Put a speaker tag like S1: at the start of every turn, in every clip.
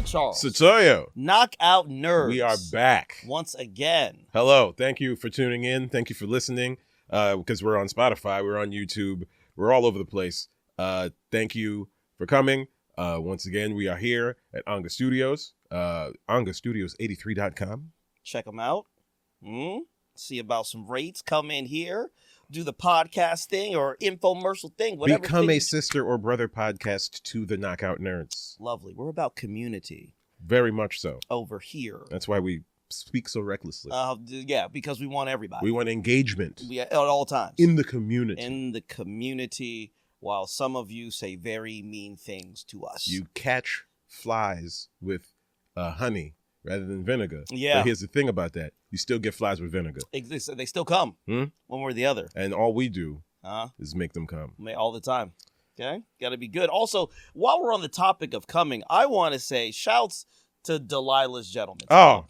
S1: Charles.
S2: Setoiyo.
S1: Knockout Nerds.
S2: We are back.
S1: Once again.
S2: Hello. Thank you for tuning in. Thank you for listening. Because we're on Spotify. We're on YouTube. We're all over the place. Thank you for coming. Once again, we are here at Anga Studios. AngaStudios83.com.
S1: Check them out. See about some rates. Come in here. Do the podcast thing or infomercial thing. Whatever.
S2: Become a sister or brother podcast to the Knockout Nerds.
S1: Lovely. We're about community.
S2: Very much so.
S1: Over here.
S2: That's why we speak so recklessly.
S1: Yeah, because we want everybody.
S2: We want engagement.
S1: At all times.
S2: In the community.
S1: In the community, while some of you say very mean things to us.
S2: You catch flies with honey rather than vinegar.
S1: Yeah.
S2: But here's the thing about that. You still get flies with vinegar.
S1: They still come. One way or the other.
S2: And all we do is make them come.
S1: All the time. Okay? Got to be good. Also, while we're on the topic of coming, I want to say shouts to Delilah's Gentlemen.
S2: Oh.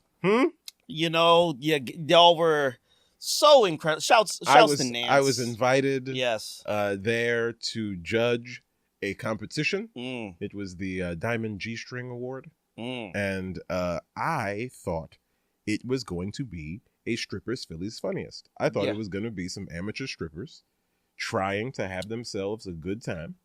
S1: You know, y'all were so incredible. Shouts to Nance.
S2: I was invited
S1: yes.
S2: There to judge a competition.
S1: It
S2: was the Diamond G-String Award. And I thought it was going to be a Strippers Philly's Funniest. I thought it was going to be some amateur strippers trying to have themselves a good time.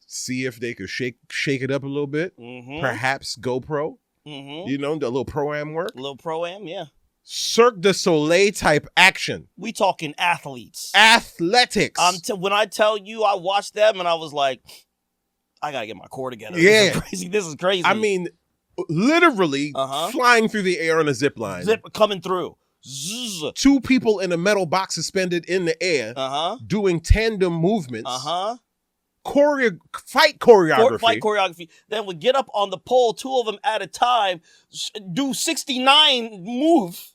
S2: See if they could shake it up a little bit. Perhaps GoPro. You know, the little pro-am work.
S1: A little pro-am, yeah.
S2: Cirque du Soleil type action.
S1: We talking athletes.
S2: Athletics.
S1: When I tell you I watched them and I was like, I got to get my core together.
S2: Yeah.
S1: This is crazy.
S2: I mean, literally flying through the air on a zip line.
S1: Coming through. Zzz.
S2: 2 people in a metal box suspended in the air doing tandem movements. Fight choreography.
S1: Then we get up on the pole, 2 of them at a time, do 69 move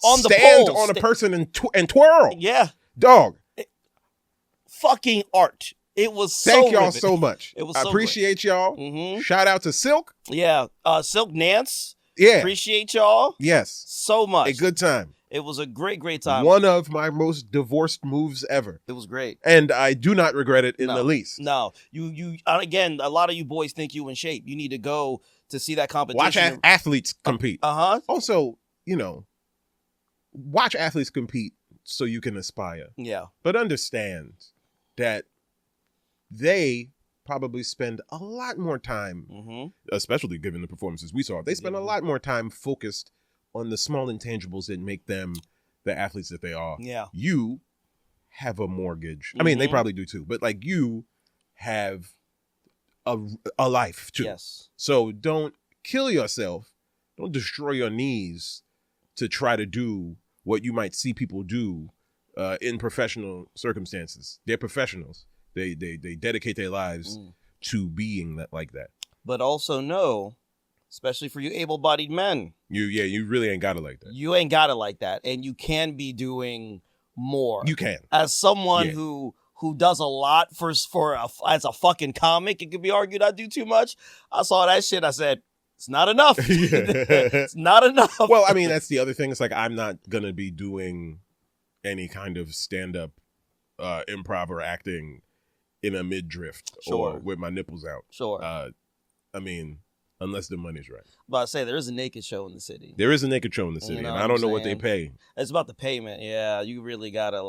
S1: on the pole.
S2: Stand on a person and twirl.
S1: Yeah.
S2: Dog.
S1: Fucking art. It was so
S2: Thank y'all
S1: riveting.
S2: so much.
S1: It was
S2: I
S1: so
S2: appreciate y'all. Shout out to Silk.
S1: Yeah. Silk Nance.
S2: Yeah.
S1: Appreciate y'all.
S2: Yes.
S1: So much.
S2: A good time.
S1: It was a great time.
S2: One of my most divorced moves ever.
S1: It was great.
S2: And I do not regret it in the least.
S1: No. You again, a lot of you boys think you in shape. You need to go to see that competition.
S2: Watch athletes compete. Also, watch athletes compete so you can aspire.
S1: Yeah.
S2: But understand that they probably spend a lot more time, especially given the performances we saw, they spend a lot more time focused on the small intangibles that make them the athletes that they are.
S1: Yeah.
S2: You have a mortgage. I mean, they probably do too, but like you have a life too.
S1: Yes.
S2: So don't kill yourself. Don't destroy your knees to try to do what you might see people do in professional circumstances. They're professionals. They dedicate their lives to being like that. But
S1: also know, especially for you able-bodied men,
S2: you really ain't got it like that.
S1: You ain't got it like that, and you can be doing more.
S2: You can.
S1: As someone who does a lot as a fucking comic, it could be argued I do too much. I saw that shit. I said, it's not enough. It's not enough.
S2: Well, I mean, that's the other thing. It's like I'm not gonna be doing any kind of stand-up, improv or acting in a mid-drift or with my nipples out.
S1: Sure.
S2: I mean, unless the money's right.
S1: But I say there is a naked show in the city.
S2: There is a naked show in the city, and I don't know what they pay.
S1: It's about the payment. Yeah, you really gotta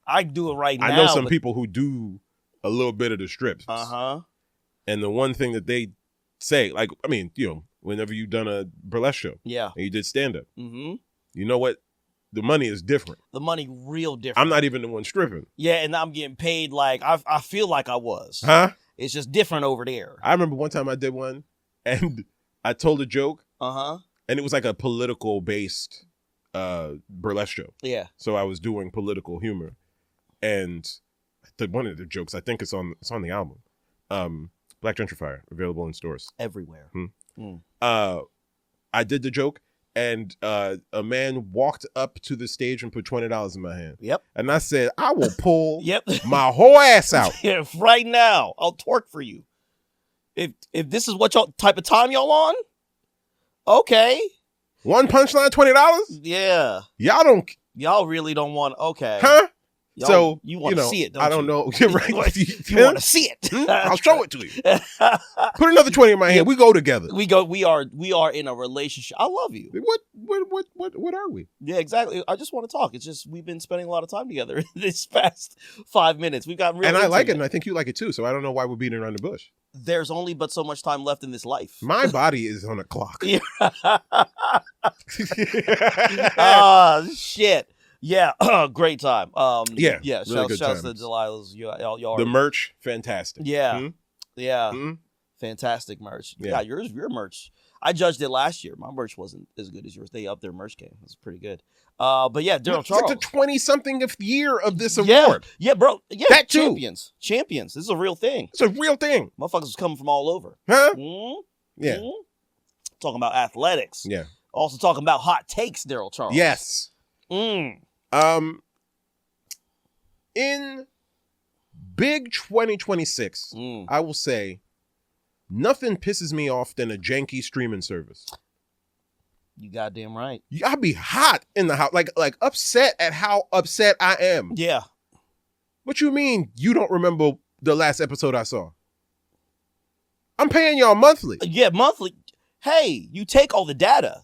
S1: I do it right now.
S2: I know some people who do a little bit of the strips. And the one thing that they say, like, I mean, whenever you've done a burlesque show, and you did stand-up, you know what? The money is different. The
S1: money real different.
S2: I'm not even the one stripping.
S1: Yeah, and I'm getting paid like I feel like I was. It's just different over there.
S2: I remember one time I did one, and I told a joke. And it was like a political-based burlesque show.
S1: Yeah.
S2: So I was doing political humor, and one of the jokes, I think it's on the album, Black Gentrifier, available in stores
S1: everywhere.
S2: I did the joke. And a man walked up to the stage and put $20 in my hand.
S1: Yep.
S2: And I said, I will pull my whole ass out.
S1: Yeah, right now. I'll twerk for you. If this is what y'all type of time y'all on, okay.
S2: One punchline, $20?
S1: Yeah.
S2: Y'all
S1: really don't want, okay.
S2: Huh? So
S1: you want to see it, don't you?
S2: I don't know. You're right.
S1: You want to see it.
S2: I'll show it to you. Put another 20 in my hand. We go together.
S1: We are in a relationship. I love you.
S2: What are we?
S1: Yeah, exactly. I just want to talk. It's just we've been spending a lot of time together this past 5 minutes. We've gotten really
S2: and I like it, and I think you like it too. So I don't know why we're beating around the bush.
S1: There's only but so much time left in this life.
S2: My body is on a clock.
S1: Shit. Yeah, great time.
S2: Yeah.
S1: Really shouts to Delilah's. Y'all
S2: the merch, fantastic.
S1: Yeah, fantastic merch. Yeah, your merch. I judged it last year. My merch wasn't as good as yours. They upped their merch game. It was pretty good. But yeah, Darryl Charles.
S2: It's like the 20-something year of this award.
S1: Yeah, bro. Yeah,
S2: that too.
S1: Champions. This is a real thing.
S2: It's a real thing.
S1: Motherfuckers was coming from all over.
S2: Huh?
S1: Mm-hmm.
S2: Yeah.
S1: Mm-hmm. Talking about athletics.
S2: Yeah.
S1: Also talking about hot takes, Darryl Charles.
S2: Yes. In big 2026, I will say nothing pisses me off than a janky streaming service.
S1: You goddamn right.
S2: I'll be hot in the house, like upset at how upset I am.
S1: Yeah.
S2: What you mean you don't remember the last episode I saw? I'm paying y'all monthly.
S1: Yeah, monthly. Hey, you take all the data.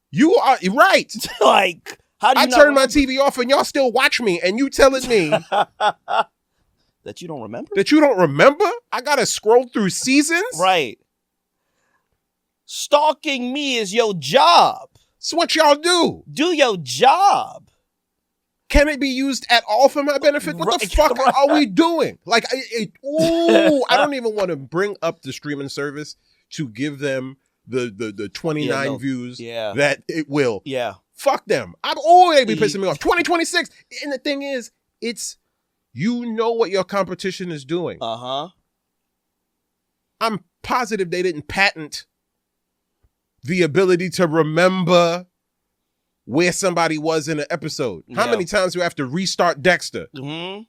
S2: You are right.
S1: Like, how do you
S2: I turn my TV off and y'all still watch me, and you telling me
S1: that you don't remember?
S2: That you don't remember? I gotta scroll through seasons?
S1: Right. Stalking me is your job.
S2: It's what y'all do.
S1: Do your job.
S2: Can it be used at all for my benefit? What the fuck are we doing? Like, I don't even want to bring up the streaming service to give them the 29 views that it will.
S1: Yeah.
S2: Fuck them. They be pissing me off. 2026. And the thing is, it's, you know what your competition is doing.
S1: Uh-huh.
S2: I'm positive they didn't patent the ability to remember where somebody was in an episode. How many times do you have to restart Dexter?
S1: Mm-hmm.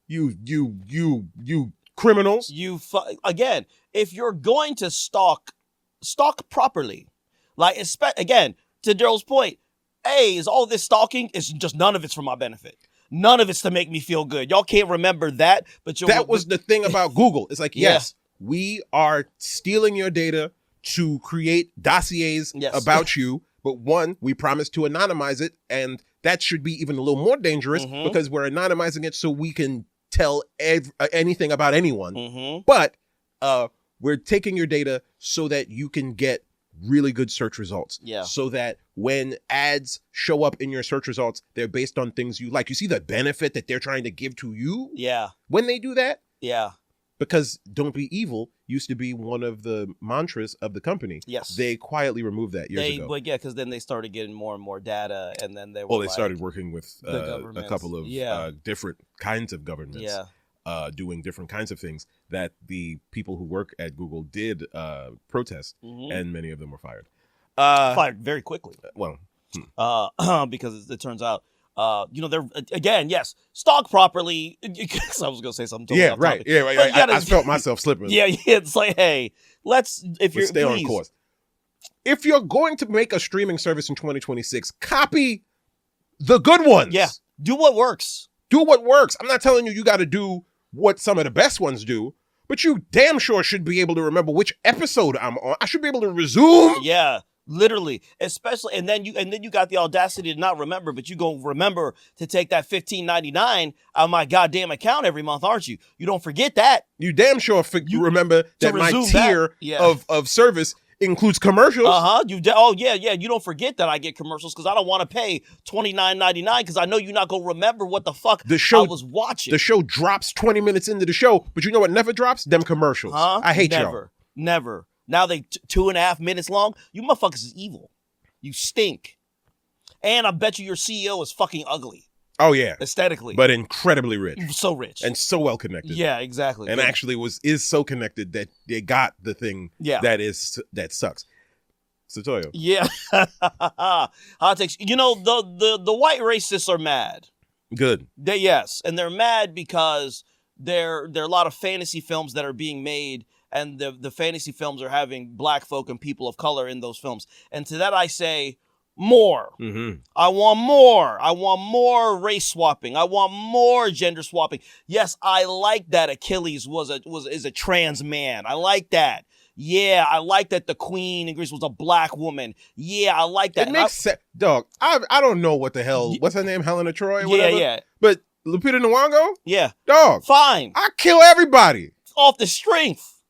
S2: You criminals.
S1: Again, if you're going to stalk properly. Like, again, to Darryl's point, is all this stalking, it's just none of it's for my benefit. None of it's to make me feel good. Y'all can't remember that, but
S2: that was the thing about Google. It's like, yes, we are stealing your data to create dossiers about you. But one, we promise to anonymize it. And that should be even a little more dangerous because we're anonymizing it so we can tell anything about anyone. But we're taking your data so that you can get really good search results. Yeah. So that when ads show up in your search results, they're based on things you like. You see the benefit that they're trying to give to you?
S1: Yeah.
S2: When they do that?
S1: Yeah.
S2: Because don't be evil used to be one of the mantras of the company.
S1: Yes.
S2: They quietly removed that years ago.
S1: But yeah, because then they started getting more and more data, and then they
S2: started working with a couple of different kinds of governments.
S1: Yeah.
S2: Doing different kinds of things that the people who work at Google did protest, and many of them were fired.
S1: Fired very quickly. Because it turns out, they're, again, yes, stalk properly. Because I was going to say something.
S2: Yeah, right. Yeah, right. I felt myself slipping.
S1: Yeah, it's like, hey, let's stay
S2: on course. If you're going to make a streaming service in 2026, copy the good ones.
S1: Yeah, do what works.
S2: Do what works. I'm not telling you got to do what some of the best ones do, but you damn sure should be able to remember which episode I'm on. I should be able to resume.
S1: Yeah, literally. Especially, and then you got the audacity to not remember, but you gonna remember to take that $15.99 out of my goddamn account every month, aren't you? You don't forget that.
S2: You damn sure remember that my tier of service includes commercials.
S1: You don't forget that I get commercials because I don't want to pay $29.99 because I know you're not gonna remember what the fuck I was watching.
S2: The show drops 20 minutes into the show, but you know what never drops? Them commercials. I hate y'all.
S1: Never. Now they 2.5 minutes long. You motherfuckers is evil. You stink. And I bet you your CEO is fucking ugly.
S2: Oh yeah,
S1: aesthetically,
S2: but incredibly rich,
S1: so rich,
S2: and so well connected.
S1: Yeah, exactly.
S2: And actually is so connected that they got the thing. that sucks. Setoiyo.
S1: Yeah, hot takes. The white racists are mad.
S2: Good.
S1: And they're mad because there are a lot of fantasy films that are being made, and the fantasy films are having black folk and people of color in those films. And to that I say, more.
S2: Mm-hmm.
S1: I want more. I want more race swapping. I want more gender swapping. Yes, I like that Achilles is a trans man. I like that. Yeah, I like that the queen in Greece was a black woman. Yeah, I like that.
S2: It makes sense. Dog, I don't know what the hell. What's her name? Helena Troy?
S1: Yeah,
S2: Whatever.
S1: yeah.
S2: But Lupita Nyong'o?
S1: Yeah.
S2: Dog.
S1: Fine.
S2: I kill everybody.
S1: Off the strength.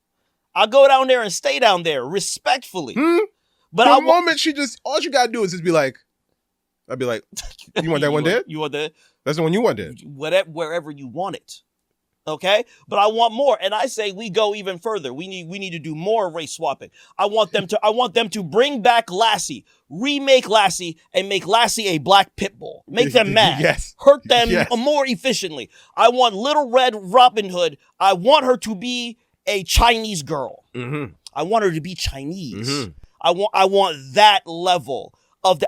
S1: I go down there and stay down there respectfully. But
S2: the moment all you gotta do is just be like, I'd be like, you want that one dead?
S1: You want that?
S2: That's the one you want dead.
S1: Wherever you want it. Okay? But I want more. And I say we go even further. We need to do more race swapping. I want them to bring back Lassie, remake Lassie, and make Lassie a black pit bull. Make them mad.
S2: Yes.
S1: Hurt them
S2: Yes.
S1: more efficiently. I want Little Red Robin Hood. I want her to be a Chinese girl.
S2: Mm-hmm.
S1: I want her to be Chinese.
S2: Mm-hmm.
S1: I want that level.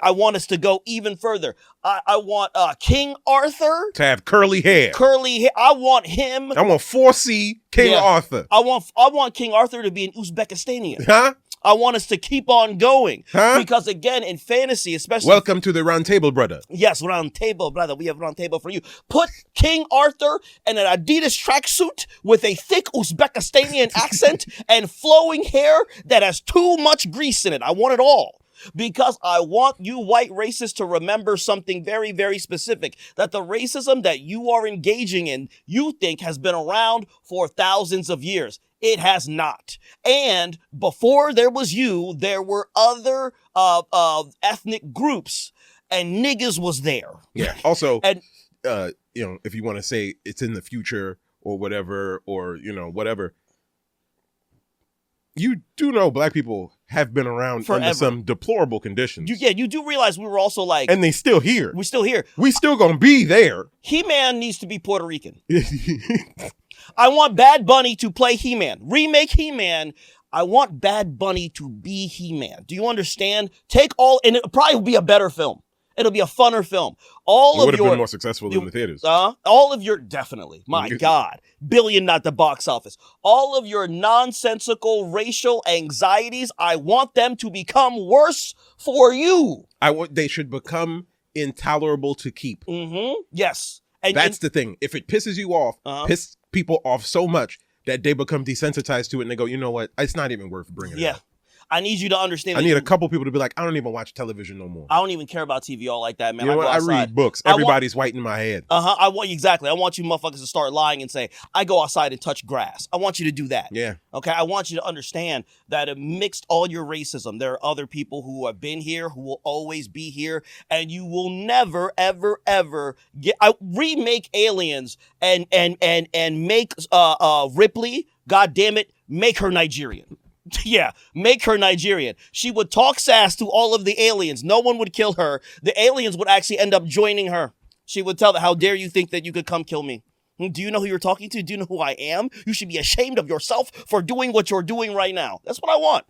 S1: I want us to go even further. I want King Arthur
S2: to have curly hair.
S1: I want him.
S2: I want 4C King Arthur.
S1: I want King Arthur to be an Uzbekistanian.
S2: Huh?
S1: I want us to keep on going.
S2: Huh?
S1: Because again, in fantasy, especially.
S2: Welcome to the round table, brother.
S1: Yes, round table, brother. We have round table for you. Put King Arthur in an Adidas tracksuit with a thick Uzbekistanian accent and flowing hair that has too much grease in it. I want it all. Because I want you white racists to remember something very, very specific. That the racism that you are engaging in, you think has been around for thousands of years. It has not. And before there was you, there were other ethnic groups, and niggas was there.
S2: Yeah. Also,
S1: and
S2: if you want to say it's in the future or whatever, or whatever, you do know black people have been around
S1: forever.
S2: Under some deplorable conditions.
S1: You do realize we were also like,
S2: and they still here.
S1: We're still here.
S2: We still gonna be there.
S1: He-Man needs to be Puerto Rican. I want Bad Bunny to play He-Man. Remake He-Man. I want Bad Bunny to be He-Man. Do you understand? And it probably will be a better film. It'll be a funner film.
S2: It would have been more successful in the theaters.
S1: Definitely. My God. Billion at the box office. All of your nonsensical racial anxieties, I want them to become worse for you.
S2: They should become intolerable to keep.
S1: Mm-hmm. Yes.
S2: That's the thing. If it pisses you off, piss people off so much that they become desensitized to it and they go, you know what? It's not even worth bringing it up.
S1: I need you to understand.
S2: I need a couple people to be like, I don't even watch television no more.
S1: I don't even care about TV all like that, man.
S2: You know what? I read books. Everybody's white in my head.
S1: I want you motherfuckers to start lying and say, I go outside and touch grass. I want you to do that.
S2: Yeah.
S1: Okay? I want you to understand that amidst all your racism, there are other people who have been here, who will always be here, and you will never, ever, ever remake Aliens and make Ripley, God damn it, make her Nigerian. Yeah, make her Nigerian. She would talk sass to all of the aliens. No one would kill her. The aliens would actually end up joining her. She would tell them, how dare you think that you could come kill me? Do you know who you're talking to? Do you know who I am? You should be ashamed of yourself for doing what you're doing right now. That's what I want.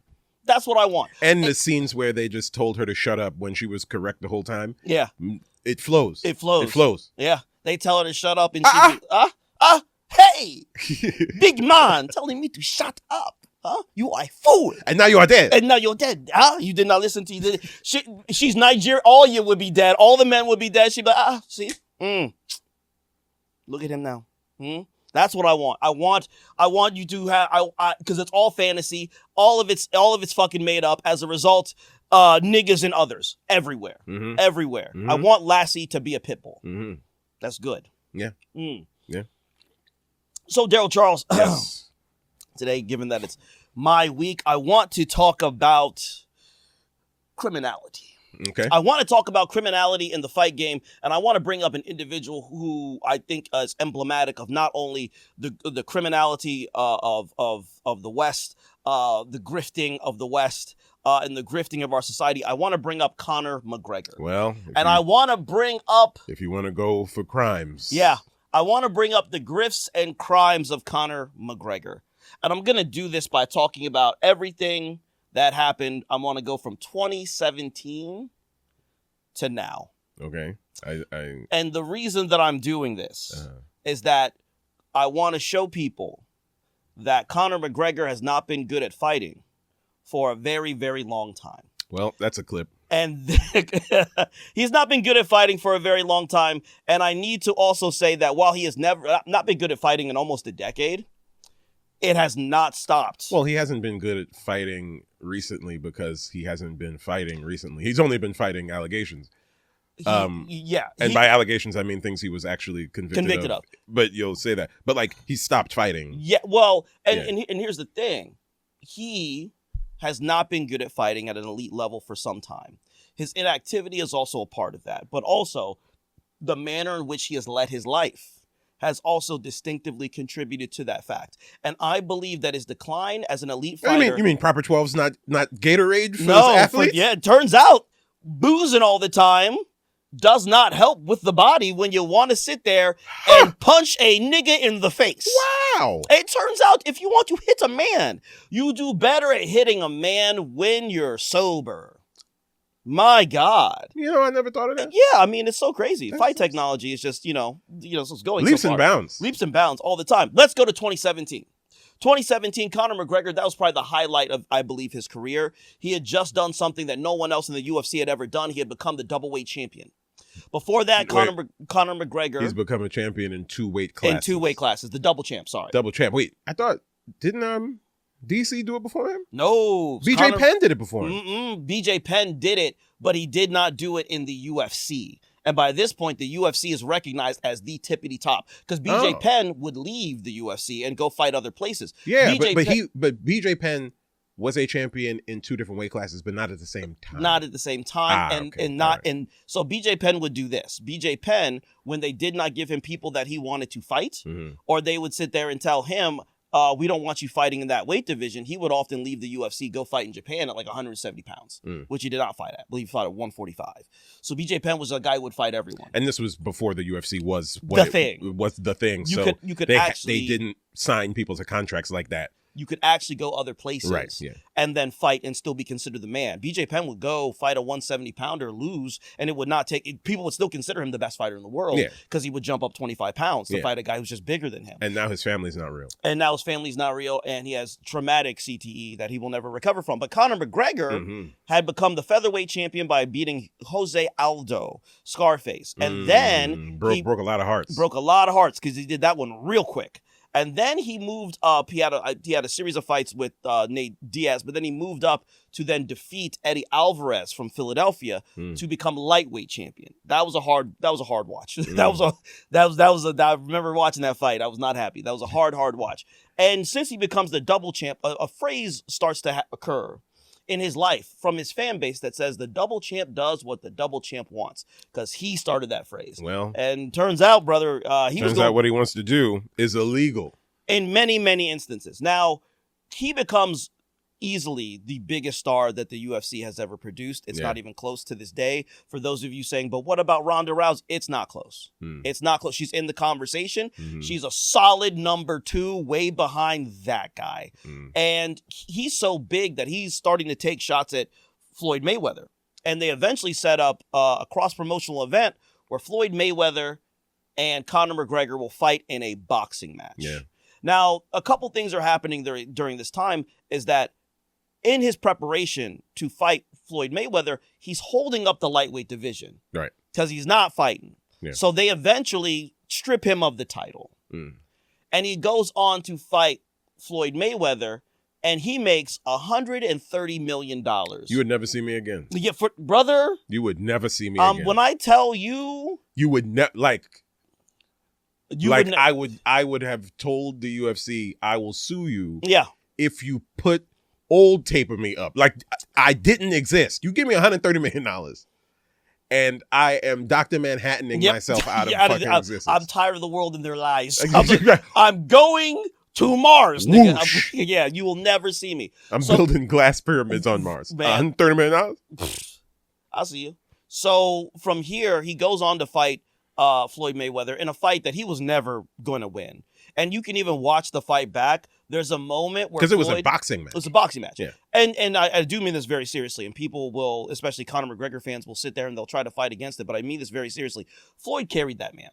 S1: That's what I want.
S2: And the scenes where they just told her to shut up when she was correct the whole time.
S1: Yeah.
S2: It flows.
S1: It flows.
S2: It flows.
S1: Yeah. They tell her to shut up and hey, big man telling me to shut up. Huh? You are a fool.
S2: And now you are dead.
S1: And now you're dead. Huh? You did not listen to you. She's Nigerian. All you would be dead. All the men would be dead. She'd be like, see? Look at him now. That's what I want. I want you to have, because it's all fantasy. All of it's fucking made up. As a result, niggas and others everywhere.
S2: Mm-hmm.
S1: Everywhere.
S2: Mm-hmm.
S1: I want Lassie to be a pit bull.
S2: Mm-hmm.
S1: That's good.
S2: Yeah.
S1: Yeah. So, Darryl Charles.
S2: Yes.
S1: Today, given that it's my week, I want to talk about criminality.
S2: Okay.
S1: I want to talk about criminality in the fight game, and I want to bring up an individual who I think is emblematic of not only the criminality of the West, the grifting of the West, and the grifting of our society. I want to bring up Conor McGregor.
S2: Well,
S1: I want to bring up,
S2: if you want to go for crimes.
S1: Yeah. I want to bring up the grifts and crimes of Conor McGregor. And I'm going to do this by talking about everything that happened. I want to go from 2017 to now.
S2: Okay.
S1: And the reason that I'm doing this is that I want to show people that Conor McGregor has not been good at fighting for a very, very long time.
S2: Well, that's a clip.
S1: And he's not been good at fighting for a very long time. And I need to also say that while he has never not been good at fighting in almost a decade, it has not stopped.
S2: Well, he hasn't been good at fighting recently because he hasn't been fighting recently. He's only been fighting allegations. And by allegations, I mean things he was actually convicted of. But you'll say that. But like, he stopped fighting.
S1: Yeah, well, and here's the thing. He has not been good at fighting at an elite level for some time. His inactivity is also a part of that. But also, the manner in which he has led his life has also distinctively contributed to that fact. And I believe that his decline as an elite fighter...
S2: You mean Proper 12's not Gatorade for his athletes?
S1: It turns out boozing all the time does not help with the body when you want to sit there and punch a nigga in the face.
S2: Wow.
S1: It turns out if you want to hit a man, you do better at hitting a man when you're sober. My God.
S2: I never thought of that.
S1: Yeah, I mean, it's so crazy. Fight technology is just, it's going
S2: leaps
S1: so
S2: and
S1: far.
S2: bounds.
S1: Leaps and bounds all the time. Let's go to 2017. 2017, Conor McGregor, that was probably the highlight of, I believe, his career. He had just done something that no one else in the UFC had ever done. He had become the doubleweight champion. Before that, Conor McGregor...
S2: He's become a champion in 2 weight classes.
S1: In 2 weight classes. The double champ, sorry.
S2: Double champ. Wait, I thought... Didn't DC do it before him?
S1: No.
S2: BJ Penn did it before him.
S1: BJ Penn did it, but he did not do it in the UFC. And by this point, the UFC is recognized as the tippity top because BJ Penn would leave the UFC and go fight other places.
S2: Yeah, but BJ Penn was a champion in 2 different weight classes, but not at the same time.
S1: Not at the same time, so BJ Penn would do this. BJ Penn, when they did not give him people that he wanted to fight, or they would sit there and tell him, we don't want you fighting in that weight division, he would often leave the UFC, go fight in Japan at like 170 pounds, which he did not fight at. I believe he fought at 145. So BJ Penn was a guy who would fight everyone.
S2: And this was before the UFC was
S1: the thing.
S2: You could they didn't sign people to contracts like that.
S1: You could actually go other places and then fight and still be considered the man. BJ Penn would go fight a 170-pounder, lose, and it would not take... People would still consider him the best fighter in the world because he would jump up 25 pounds to fight a guy who's just bigger than him.
S2: And now his family's not real.
S1: And he has traumatic CTE that he will never recover from. But Conor McGregor had become the featherweight champion by beating Jose Aldo, Scarface. And then...
S2: Broke a lot of hearts.
S1: Broke a lot of hearts because he did that one real quick. And then he moved up. He had a series of fights with Nate Diaz, but then he moved up to then defeat Eddie Alvarez from Philadelphia to become lightweight champion. That was a hard watch. I remember watching that fight. I was not happy. That was a hard watch. And since he becomes the double champ, a phrase starts to occur in his life from his fan base that says the double champ does what the double champ wants, because he started that phrase.
S2: Well,
S1: and turns out, brother,
S2: what he wants to do is illegal
S1: in many, many instances. Now, he becomes easily the biggest star that the UFC has ever produced. It's not even close to this day. For those of you saying, but what about Ronda Rousey? It's not close. It's not close. She's in the conversation. She's a solid number 2, way behind that guy. And he's so big that he's starting to take shots at Floyd Mayweather. And they eventually set up a cross-promotional event where Floyd Mayweather and Conor McGregor will fight in a boxing match. Yeah. Now, a couple things are happening during this time is that in his preparation to fight Floyd Mayweather, he's holding up the lightweight division.
S2: Right.
S1: Because he's not fighting.
S2: Yeah.
S1: So they eventually strip him of the title. And he goes on to fight Floyd Mayweather, and he makes $130 million.
S2: You would never see me again.
S1: Yeah, brother.
S2: You would never see me again.
S1: When I tell you...
S2: You would never... I would have told the UFC, I will sue you if you put old tape of me up. Like, I didn't exist. You give me $130 million, and I am Dr. Manhattaning myself out of fucking existence.
S1: I'm tired of the world and their lies. I'm going to Mars, nigga. You will never see me.
S2: I'm building glass pyramids on Mars. $130 million?
S1: I'll see you. So from here, he goes on to fight Floyd Mayweather in a fight that he was never going to win. And you can even watch the fight back. There's a moment where...
S2: Because it was a boxing match.
S1: It was a boxing match.
S2: Yeah.
S1: And I do mean this very seriously. And people will, especially Conor McGregor fans, will sit there and they'll try to fight against it. But I mean this very seriously. Floyd carried that man.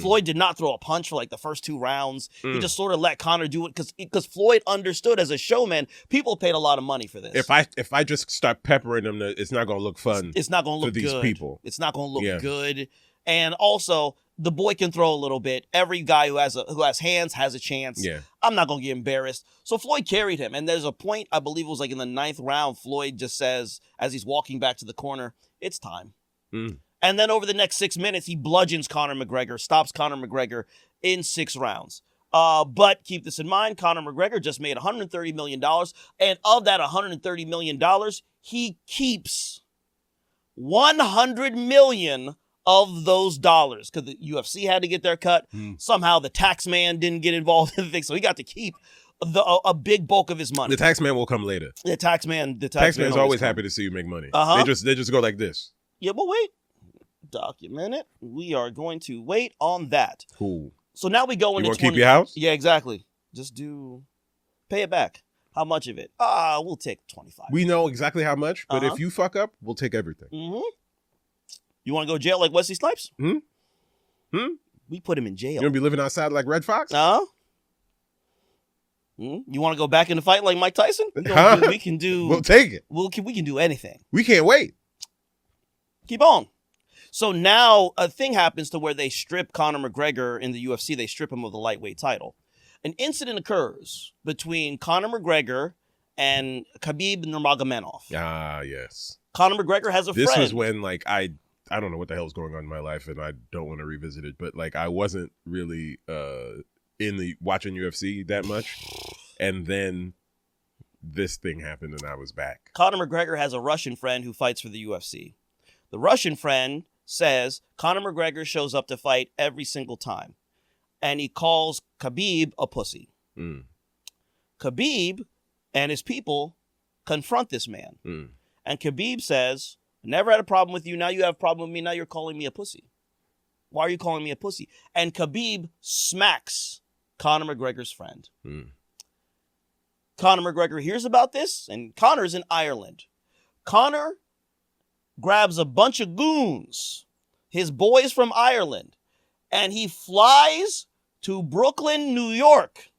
S1: Floyd did not throw a punch for like the first 2 rounds. He just sort of let Conor do it because Floyd understood as a showman, people paid a lot of money for this.
S2: If I just start peppering them, it's not going to look fun.
S1: It's not going to look
S2: for these
S1: good.
S2: people.
S1: It's not going to look good. And also, the boy can throw a little bit. Every guy who has hands has a chance.
S2: Yeah.
S1: I'm not going to get embarrassed. So Floyd carried him. And there's a point, I believe it was like in the 9th round, Floyd just says, as he's walking back to the corner, it's time. And then over the next 6 minutes, he bludgeons Conor McGregor, stops Conor McGregor in 6 rounds. But keep this in mind, Conor McGregor just made $130 million. And of that $130 million, he keeps $100 million of those dollars because the UFC had to get their cut. Somehow the tax man didn't get involved in the thing, so he got to keep a big bulk of his money.
S2: The tax man will come later.
S1: The tax man
S2: is always happy to see you make money. They just go like this.
S1: Yeah, but wait. Document it. We are going to wait on that.
S2: Cool.
S1: So now we go into.
S2: You want to keep your house?
S1: Yeah, exactly. Just pay it back. How much of it? We'll take 25.
S2: We know exactly how much, but if you fuck up, we'll take everything.
S1: You want to go to jail like Wesley Snipes? We put him in jail.
S2: You want to be living outside like Red Fox?
S1: You want to go back in the fight like Mike Tyson? We can do.
S2: We'll take it.
S1: We can do anything.
S2: We can't wait.
S1: Keep on. So now a thing happens to where they strip Conor McGregor in the UFC. They strip him of the lightweight title. An incident occurs between Conor McGregor and Khabib Nurmagomedov.
S2: Ah, yes.
S1: Conor McGregor has a friend.
S2: This was when I don't know what the hell is going on in my life, and I don't want to revisit it. But I wasn't really in the watching UFC that much, and then this thing happened, and I was back.
S1: Conor McGregor has a Russian friend who fights for the UFC. The Russian friend says Conor McGregor shows up to fight every single time, and he calls Khabib a pussy. Khabib and his people confront this man, and Khabib says, "Never had a problem with you. Now you have a problem with me. Now you're calling me a pussy. Why are you calling me a pussy?" And Khabib smacks Conor McGregor's friend. Conor McGregor hears about this, and Conor's in Ireland. Conor grabs a bunch of goons, his boys from Ireland, and he flies to Brooklyn, New York,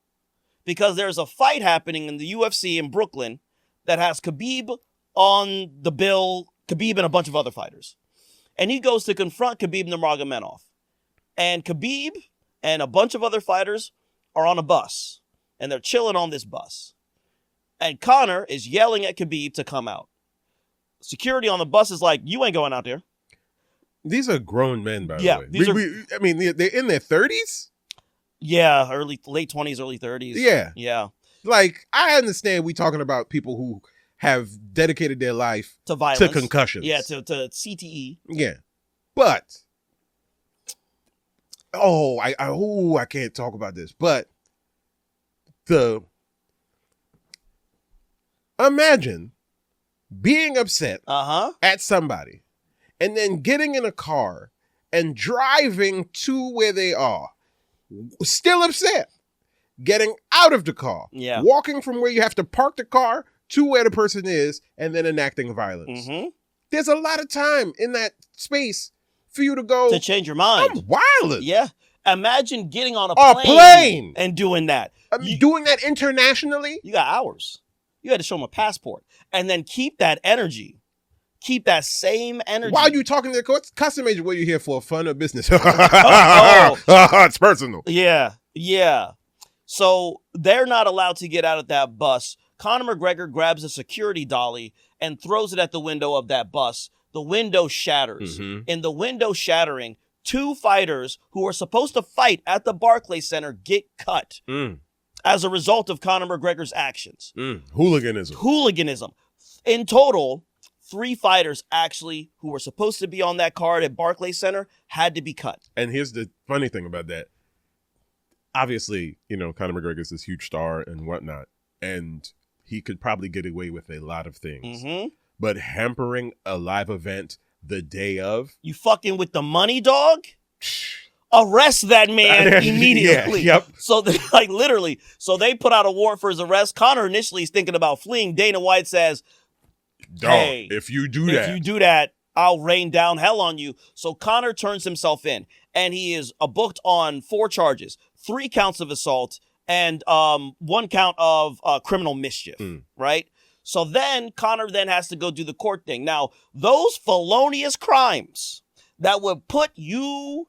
S1: because there's a fight happening in the UFC in Brooklyn that has Khabib on the bill, Khabib and a bunch of other fighters. And he goes to confront Khabib Nurmagomedov. And Khabib and a bunch of other fighters are on a bus, and they're chilling on this bus. And Conor is yelling at Khabib to come out. Security on the bus is like, "You ain't going out there."
S2: These are grown men, by the way. I mean, they're in their 30s?
S1: Yeah, late 20s, early 30s.
S2: Yeah. I understand we talking about people who have dedicated their life
S1: to violence,
S2: to concussions.
S1: Yeah, to CTE.
S2: Yeah. But, I can't talk about this, but imagine being upset at somebody and then getting in a car and driving to where they are, still upset, getting out of the car, walking from where you have to park the car to where the person is, and then enacting violence. There's a lot of time in that space for you to go
S1: to change your mind.
S2: I'm wildin'.
S1: Yeah. Imagine getting on a plane and doing that.
S2: Doing that internationally?
S1: You got hours. You had to show them a passport. And then keep that energy. Keep that same energy.
S2: Why are you talking to the custom agent? What are you here for? Fun or business? It's personal.
S1: Yeah. So they're not allowed to get out of that bus. Conor McGregor grabs a security dolly and throws it at the window of that bus. The window shatters. In the window shattering, 2 fighters who are supposed to fight at the Barclays Center get cut as a result of Conor McGregor's actions. Hooliganism. In total, 3 fighters actually who were supposed to be on that card at Barclays Center had to be cut.
S2: And here's the funny thing about that. Obviously, Conor McGregor's this huge star and whatnot, and he could probably get away with a lot of things. But hampering a live event the day of?
S1: You fucking with the money, dog? Arrest that man immediately. So literally, so they put out a warrant for his arrest. Conor initially is thinking about fleeing. Dana White says,
S2: "Dog, hey, if you do that,
S1: I'll rain down hell on you. So Conor turns himself in, and he is booked on 4 charges, 3 counts of assault, and 1 count of criminal mischief, right? So then Conor then has to go do the court thing. Now, those felonious crimes that would put me,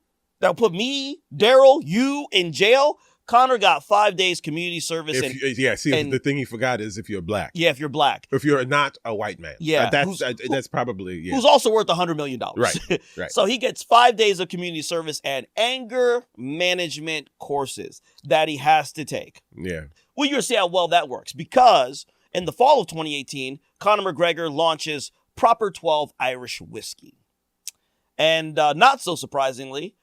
S1: Darryl, you in jail, Conor got 5 days community service.
S2: The thing he forgot is if you're black.
S1: Yeah, if you're black.
S2: If you're not a white man.
S1: Yeah.
S2: That's probably, yeah.
S1: Who's also worth $100 million.
S2: Right.
S1: So he gets 5 days of community service and anger management courses that he has to take.
S2: Yeah.
S1: Well, you'll see how well that works, because in the fall of 2018, Conor McGregor launches Proper 12 Irish Whiskey. And not so surprisingly,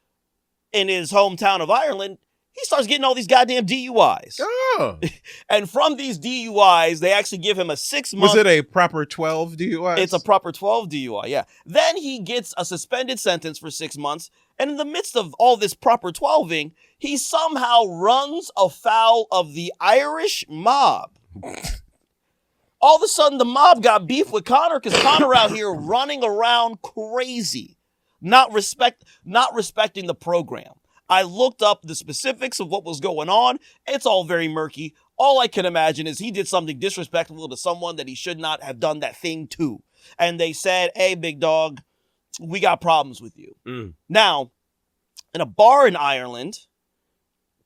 S1: in his hometown of Ireland, he starts getting all these goddamn DUIs.
S2: Oh.
S1: And from these DUIs, they actually give him a 6-month...
S2: Was it a proper 12 DUIs?
S1: It's a proper 12 DUI, yeah. Then he gets a suspended sentence for 6 months, and in the midst of all this proper 12ing, he somehow runs afoul of the Irish mob. All of a sudden, the mob got beef with Conor because Conor out here running around crazy, not respecting the program. I looked up the specifics of what was going on. It's all very murky. All I can imagine is he did something disrespectful to someone that he should not have done that thing to. And they said, hey, big dog, we got problems with you. Now, in a bar in Ireland,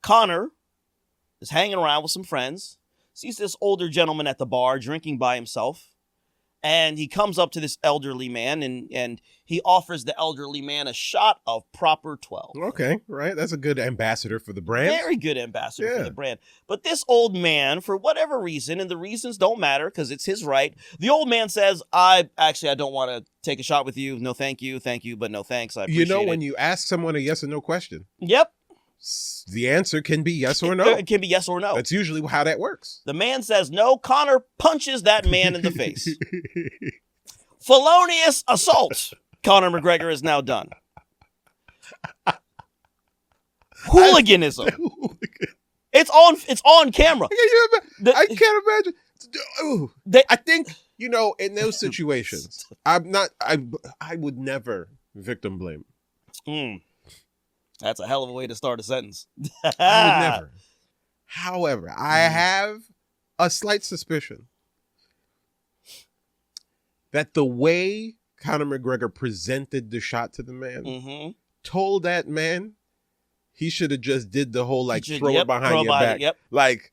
S1: Conor is hanging around with some friends, sees this older gentleman at the bar drinking by himself. And he comes up to this elderly man and he offers the elderly man a shot of Proper 12.
S2: Okay, right. That's a good ambassador for the brand.
S1: Very good ambassador for the brand. But this old man, for whatever reason, and the reasons don't matter because it's his right, the old man says, I don't want to take a shot with you. No, thank you, but no thanks. I appreciate it.
S2: When you ask someone a yes or no question.
S1: Yep.
S2: The answer can be yes or no.
S1: It can be yes or no.
S2: That's usually how that works.
S1: The man says no. Conor punches that man in the face. Felonious assault. Conor McGregor is now done. Hooliganism. It's on camera.
S2: I can't imagine. I think, in those situations, I would never victim blame.
S1: That's a hell of a way to start a sentence.
S2: I would never. However, I have a slight suspicion that the way Conor McGregor presented the shot to the man told that man he should have just did the whole throw it behind your back. Like,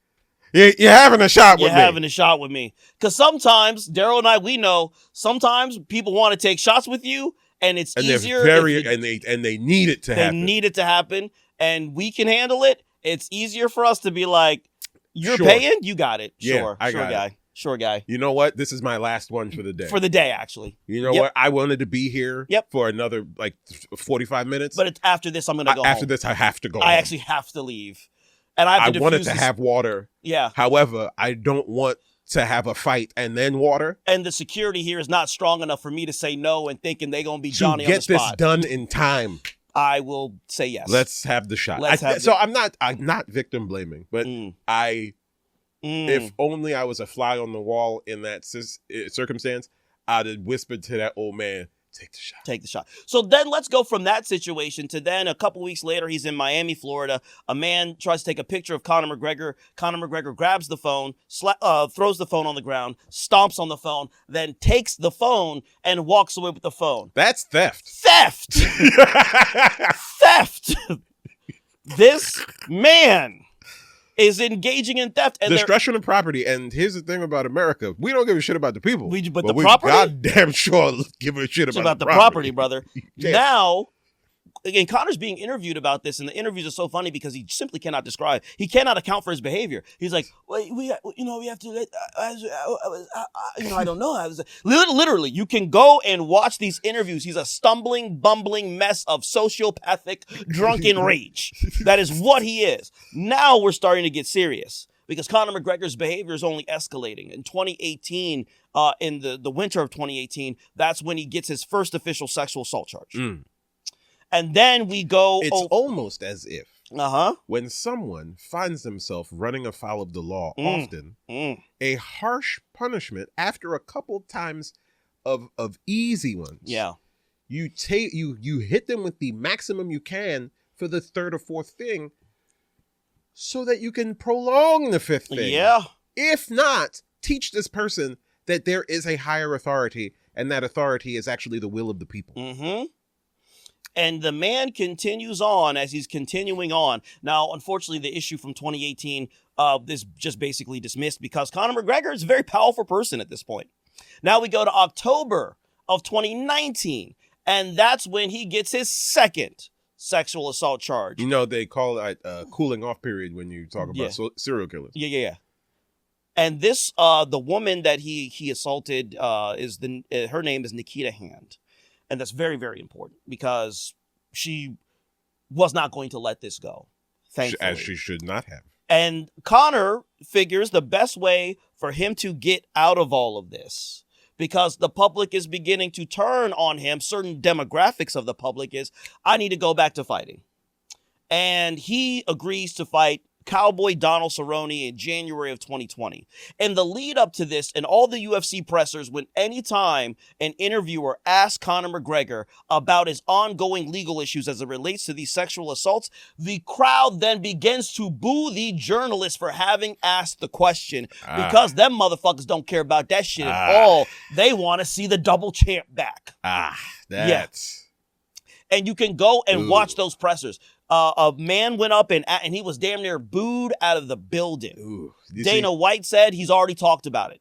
S2: you're having a shot with me.
S1: You're having a shot with me. Because sometimes, Darryl and I, we know, sometimes people want to take shots with you. And it's easier.
S2: And they need it to happen.
S1: They need it to happen, and we can handle it. It's easier for us to be like, "You're paying, you got it." Sure, sure, guy.
S2: You know what? This is my last one for the day.
S1: For the day, actually.
S2: You know what? I wanted to be here for another 45 minutes.
S1: But it's after this, I'm going to go home.
S2: After this, I have to go home.
S1: I actually have to leave, and I
S2: wanted to have water.
S1: Yeah.
S2: However, I don't want to have a fight and then water.
S1: And the security here is not strong enough for me to say no and thinking they're going to be Johnny on the spot.
S2: To get this done in time.
S1: I will say yes.
S2: Let's have the shot. I'm not victim blaming, but if only I was a fly on the wall in that circumstance, I'd have whispered to that old man, take the shot.
S1: Take the shot. So then let's go from that situation to then a couple weeks later, he's in Miami, Florida. A man tries to take a picture of Conor McGregor. Conor McGregor grabs the phone, throws the phone on the ground, stomps on the phone, then takes the phone and walks away with the phone.
S2: That's theft.
S1: Theft! Theft! This man is engaging in theft. And
S2: destruction of property. And here's the thing about America. We don't give a shit about the people.
S1: But the property?
S2: Goddamn sure give a shit about
S1: the property, brother. Yeah. Now, again, Conor's being interviewed about this, and the interviews are so funny because he simply cannot describe. He cannot account for his behavior. He's like, well, we have to let, I don't know. I was literally, you can go and watch these interviews. He's a stumbling, bumbling mess of sociopathic, drunken rage. That is what he is. Now we're starting to get serious because Conor McGregor's behavior is only escalating. In 2018, in the winter of 2018, that's when he gets his first official sexual assault charge. And then we go...
S2: It's almost as if when someone finds themselves running afoul of the law often, a harsh punishment after a couple times of easy ones you hit them with the maximum you can for the third or fourth thing so that you can prolong the fifth thing.
S1: Yeah.
S2: If not, teach this person that there is a higher authority, and that authority is actually the will of the people.
S1: Mm-hmm. And the man continues on as he's continuing on. Now, unfortunately, the issue from 2018 is just basically dismissed because Conor McGregor is a very powerful person at this point. Now we go to October of 2019, and that's when he gets his second sexual assault charge.
S2: You know, they call it a cooling off period when you talk about serial killers.
S1: Yeah. And this, the woman that he assaulted, her name is Nikita Hand. And that's very, very important because she was not going to let this go, thankfully.
S2: As she should not have.
S1: And Conor figures the best way for him to get out of all of this, because the public is beginning to turn on him, certain demographics of the public, is, I need to go back to fighting. And he agrees to fight Cowboy Donald Cerrone in January of 2020. And the lead up to this, and all the UFC pressers, when anytime an interviewer asked Conor McGregor about his ongoing legal issues as it relates to these sexual assaults, the crowd then begins to boo the journalist for having asked the question, because them motherfuckers don't care about that shit at all. They want to see the double champ back.
S2: That's...
S1: And you can go and watch those pressers. A man went up and he was damn near booed out of the building. Dana White said he's already talked about it.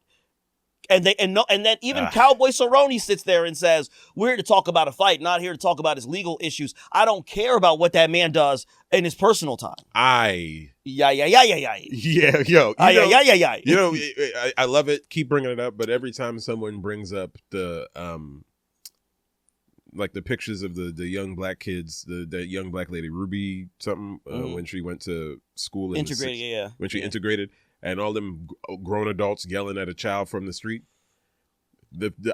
S1: And then even Cowboy Cerrone sits there and says, we're here to talk about a fight, not here to talk about his legal issues. I don't care about what that man does in his personal time.
S2: Yeah, yo.
S1: You know,
S2: I love it. Keep bringing it up. But every time someone brings up the like the pictures of the young black kids, the young black lady, Ruby something, when she went to school.
S1: Integrated,
S2: when she integrated, and all them grown adults yelling at a child from the street.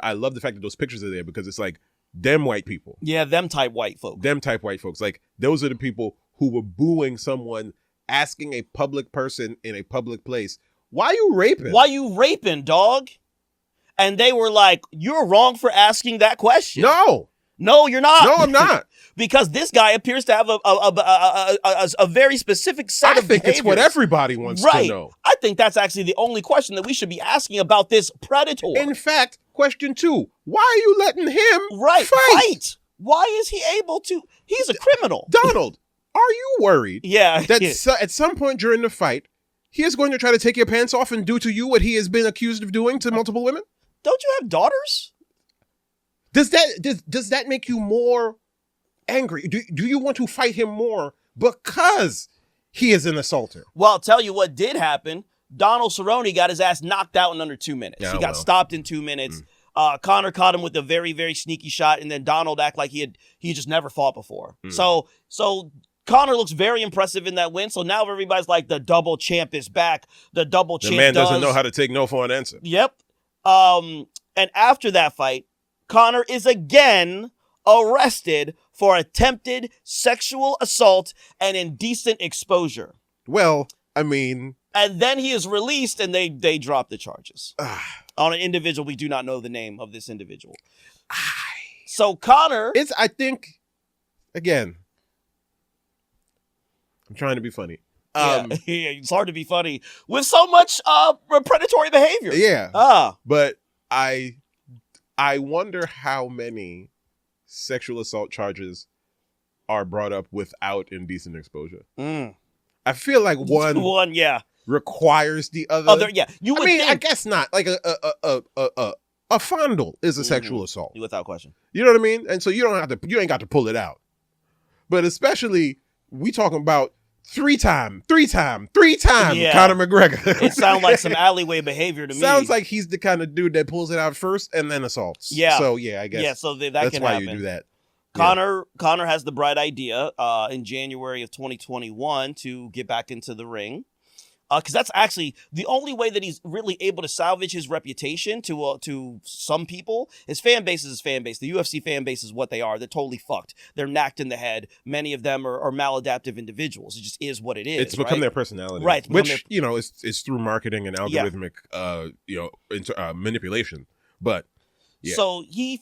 S2: I love the fact that those pictures are there, because it's like, them white people.
S1: Yeah, them type white folks.
S2: Like, those are the people who were booing someone asking a public person in a public place, why you raping?
S1: Why you raping, dog? And they were like, you're wrong for asking that question. No, you're not.
S2: No, I'm not.
S1: Because this guy appears to have a very specific set of behaviors.
S2: It's what everybody wants to know.
S1: I think that's actually the only question that we should be asking about this predator.
S2: In fact, question 2, why are you letting him fight?
S1: Why is he able to? He's a criminal.
S2: Donald, are you worried
S1: that
S2: at some point during the fight, he is going to try to take your pants off and do to you what he has been accused of doing to multiple women?
S1: Don't you have daughters?
S2: Does that make you more angry? Do you want to fight him more because he is an assaulter?
S1: Well, I'll tell you what did happen. Donald Cerrone got his ass knocked out in under 2 minutes. He got stopped in 2 minutes. Conor caught him with a very, very sneaky shot, and then Donald acted like he just never fought before. So Conor looks very impressive in that win. So now everybody's like, the double champ is back. The man
S2: doesn't know how to take no for an answer.
S1: Yep. And after that fight, Conor is again arrested for attempted sexual assault and indecent exposure.
S2: Well, I mean...
S1: And then he is released, and they drop the charges on an individual. We do not know the name of this individual. So Conor...
S2: I think, again, I'm trying to be funny.
S1: It's hard to be funny with so much predatory behavior.
S2: Yeah. But I wonder how many sexual assault charges are brought up without indecent exposure. I feel like one requires the other.
S1: You would think.
S2: I guess not. Like a fondle is a sexual assault,
S1: without question.
S2: You know what I mean? And so you ain't got to pull it out. But especially, we talking about three time Conor McGregor.
S1: It sounds like some alleyway behavior to me.
S2: Sounds like he's the kind of dude that pulls it out first and then assaults. Yeah. So I guess.
S1: Yeah. So that
S2: that's
S1: can
S2: why
S1: happen.
S2: You do that.
S1: Conor has the bright idea in January of 2021 to get back into the ring. Because that's actually the only way that he's really able to salvage his reputation to some people. His fan base is his fan base. The UFC fan base is what they are. They're totally fucked. They're knocked in the head. Many of them are maladaptive individuals. It just is what it is.
S2: It's become their personality.
S1: Right.
S2: Which, is through marketing and algorithmic, manipulation. But Yeah.
S1: So he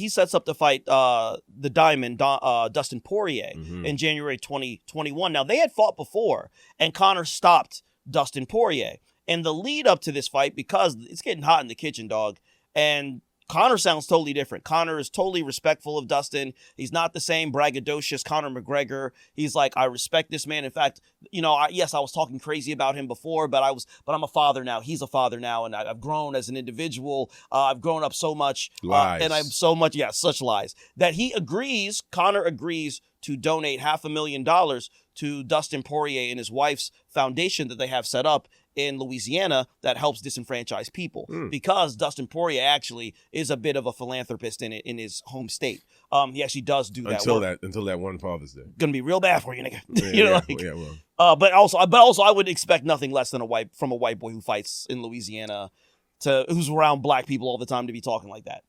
S1: sets up to fight the Diamond, Dustin Poirier, in January 2021. Now, they had fought before, and Conor stopped Dustin Poirier. And the lead up to this fight, because it's getting hot in the kitchen, dog, and Conor sounds totally different. Conor is totally respectful of Dustin. He's not the same braggadocious Conor McGregor. He's like, I respect this man. In fact, yes, I was talking crazy about him before, but I'm a father now. He's a father now, and I've grown as an individual. I've grown up so much.
S2: Lies.
S1: And I'm so much, such lies. That Conor agrees to donate $500,000 to Dustin Poirier and his wife's foundation that they have set up in Louisiana that helps disenfranchised people, because Dustin Poirier actually is a bit of a philanthropist in his home state. He actually does do that
S2: until that one Father's Day.
S1: Gonna be real bad for you, nigga.
S2: Well.
S1: But also I would expect nothing less than from a white boy who fights in Louisiana who's around black people all the time to be talking like that.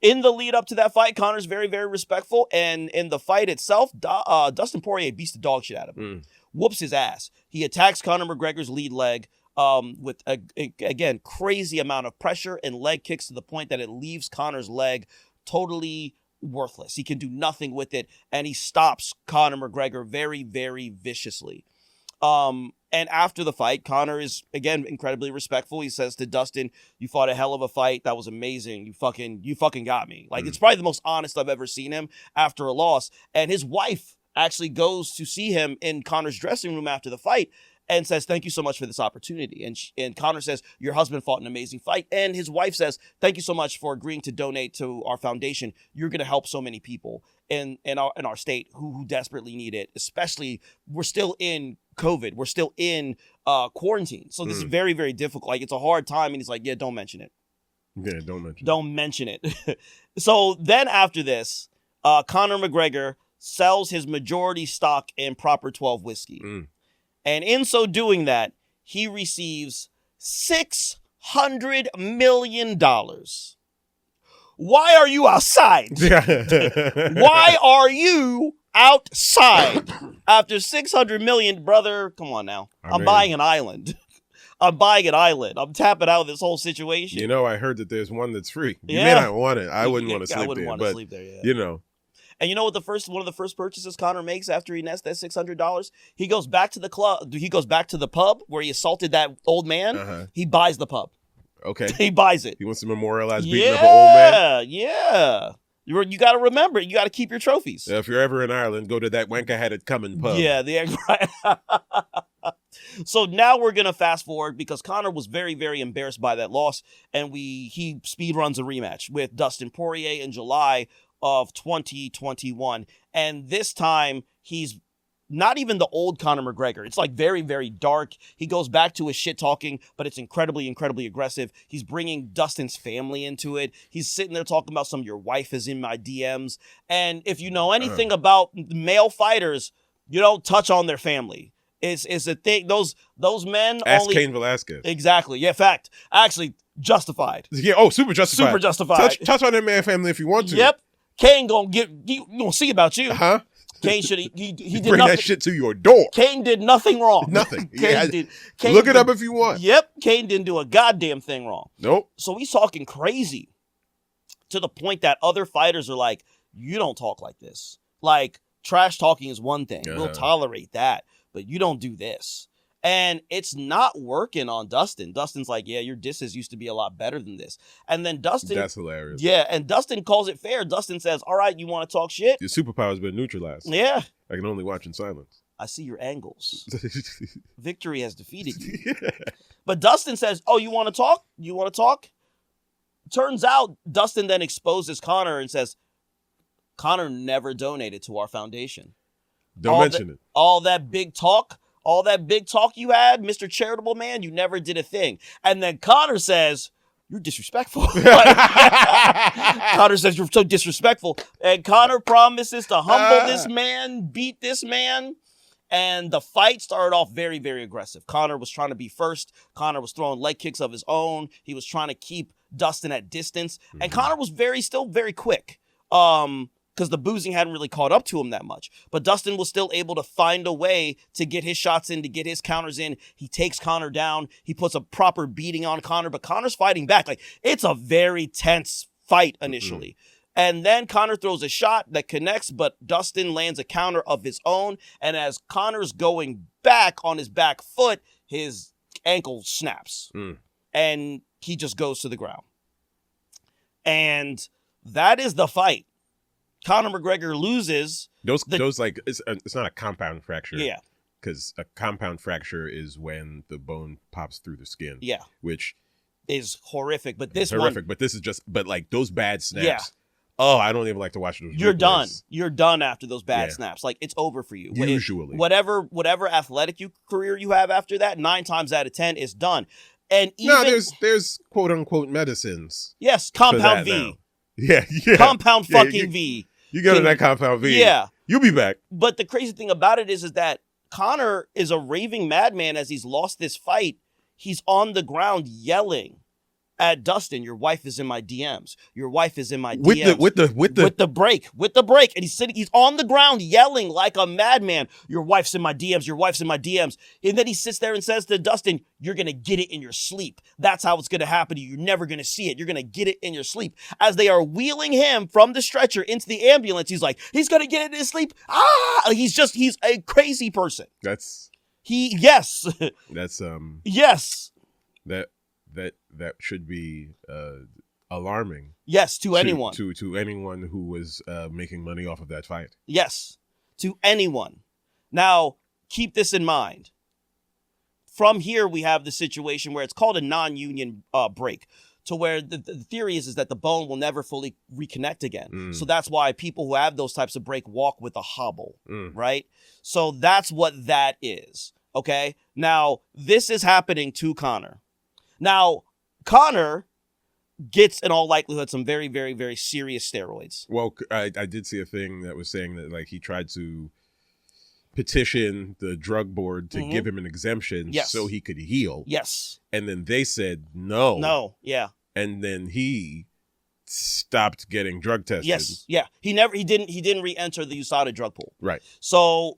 S1: In the lead up to that fight, Conor's very, very respectful, and in the fight itself, Dustin Poirier beats the dog shit out of him. Whoops his ass. He attacks Conor McGregor's lead leg with, again, crazy amount of pressure and leg kicks to the point that it leaves Conor's leg totally worthless. He can do nothing with it, and he stops Conor McGregor very, very viciously. And after the fight, Conor is, again, incredibly respectful. He says to Dustin, you fought a hell of a fight. That was amazing. You fucking got me. Like, it's probably the most honest I've ever seen him after a loss. And his wife actually goes to see him in Conor's dressing room after the fight and says, thank you so much for this opportunity. And Conor says, your husband fought an amazing fight. And his wife says, thank you so much for agreeing to donate to our foundation. You're going to help so many people in our state who desperately need it. Especially, we're still in COVID. We're still in quarantine. So this is very, very difficult. Like, it's a hard time. And he's like, yeah, don't mention it.
S2: Yeah, don't mention
S1: it. So then after this, Conor McGregor sells his majority stock in Proper 12 whiskey. And in so doing that, he receives $600 million. Why are you outside? Why are you outside? After $600 million, brother, come on now. I'm buying an island. I'm tapping out of this whole situation.
S2: I heard that there's one that's free. You may not want it. I wouldn't want to sleep there.
S1: I wouldn't want to sleep there, yeah. And you know what one of the first purchases Conor makes after he nets that $600? He goes back to the club. He goes back to the pub where he assaulted that old man. He buys the pub.
S2: Okay.
S1: He buys it.
S2: He wants to memorialize beating up an old man?
S1: Yeah. You got to remember, you got to keep your trophies.
S2: If you're ever in Ireland, go to that Wanker Had It Coming pub.
S1: Yeah, right. So now we're going to fast forward because Conor was very, very embarrassed by that loss. And he speed runs a rematch with Dustin Poirier in July of 2021. And this time, he's not even the old Conor McGregor. It's like very, very dark. He goes back to his shit talking, but it's incredibly, incredibly aggressive. He's bringing Dustin's family into it. He's sitting there talking about your wife is in my DMs. And if you know anything about male fighters, you don't touch on their family. It's a thing. Those men
S2: Ask Cain Velasquez.
S1: Exactly. Yeah, fact. Actually, justified.
S2: Yeah, super justified.
S1: Super justified.
S2: Touch on that man family if you want to.
S1: Yep. Cain gonna see about you. Cain should he did
S2: bring
S1: nothing.
S2: That shit to your door.
S1: Cain did nothing wrong.
S2: Nothing.
S1: Cain
S2: look it up if you want.
S1: Yep. Cain didn't do a goddamn thing wrong.
S2: Nope.
S1: So he's talking crazy to the point that other fighters are like, you don't talk like this. Like, trash talking is one thing. We'll tolerate that, but you don't do this. And it's not working on Dustin. Dustin's like, yeah, your disses used to be a lot better than this. And then Dustin...
S2: That's hilarious.
S1: Yeah, and Dustin calls it fair. Dustin says, all right, you want to talk shit?
S2: Your superpower's been neutralized.
S1: Yeah.
S2: I can only watch in silence.
S1: I see your angles. Victory has defeated you. Yeah. But Dustin says, oh, you want to talk? You want to talk? Turns out Dustin then exposes Conor and says, Conor never donated to our foundation.
S2: Don't mention it.
S1: All that big talk you had, Mr. Charitable Man, you never did a thing. And then Conor says, you're disrespectful. Conor says, you're so disrespectful. And Conor promises to humble this man, beat this man. And the fight started off very, very aggressive. Conor was trying to be first. Conor was throwing leg kicks of his own. He was trying to keep Dustin at distance. And Conor was still very quick. because the boozing hadn't really caught up to him that much. But Dustin was still able to find a way to get his shots in, to get his counters in. He takes Conor down. He puts a proper beating on Conor, but Conor's fighting back. Like, it's a very tense fight initially. Mm-hmm. And then Conor throws a shot that connects, but Dustin lands a counter of his own. And as Conor's going back on his back foot, his ankle snaps. And he just goes to the ground. And that is the fight. Conor McGregor loses.
S2: Those like it's not a compound fracture.
S1: Yeah.
S2: Because a compound fracture is when the bone pops through the skin.
S1: Yeah.
S2: Which
S1: is horrific. But this
S2: but this is just like those bad snaps.
S1: Yeah.
S2: Oh, I don't even like to watch those.
S1: You're done. You're done after those bad snaps. Like, it's over for you.
S2: Usually.
S1: Whatever athletic career you have after that, 9 times out of 10 is done. And even
S2: there's quote unquote medicines.
S1: Yes, compound V.
S2: Now. Yeah.
S1: Compound fucking V.
S2: You go to that compound V.
S1: Yeah.
S2: You'll be back.
S1: But the crazy thing about it is that Conor is a raving madman as he's lost this fight. He's on the ground yelling at Dustin, your wife is in my DMs. Your wife is in my DMs. With the break. And he's on the ground yelling like a madman. Your wife's in my DMs. Your wife's in my DMs. And then he sits there and says to Dustin, you're going to get it in your sleep. That's how it's going to happen to you. You're never going to see it. You're going to get it in your sleep. As they are wheeling him from the stretcher into the ambulance, he's like, he's going to get it in his sleep. He's a crazy person.
S2: Yes. That should be alarming.
S1: Yes, to anyone.
S2: To anyone who was making money off of that fight.
S1: Yes, to anyone. Now, keep this in mind. From here, we have the situation where it's called a non-union break, to where the theory is that the bone will never fully reconnect again. So that's why people who have those types of break walk with a hobble, right? So that's what that is, okay? Now, this is happening to Conor. Now, Conor gets, in all likelihood, some very, very, very serious steroids.
S2: Well, I did see a thing that was saying that, like, he tried to petition the drug board to give him an exemption so he could heal.
S1: Yes.
S2: And then they said no.
S1: No, yeah.
S2: And then he stopped getting drug tested.
S1: Yes, yeah. He didn't re-enter the USADA drug pool.
S2: Right.
S1: So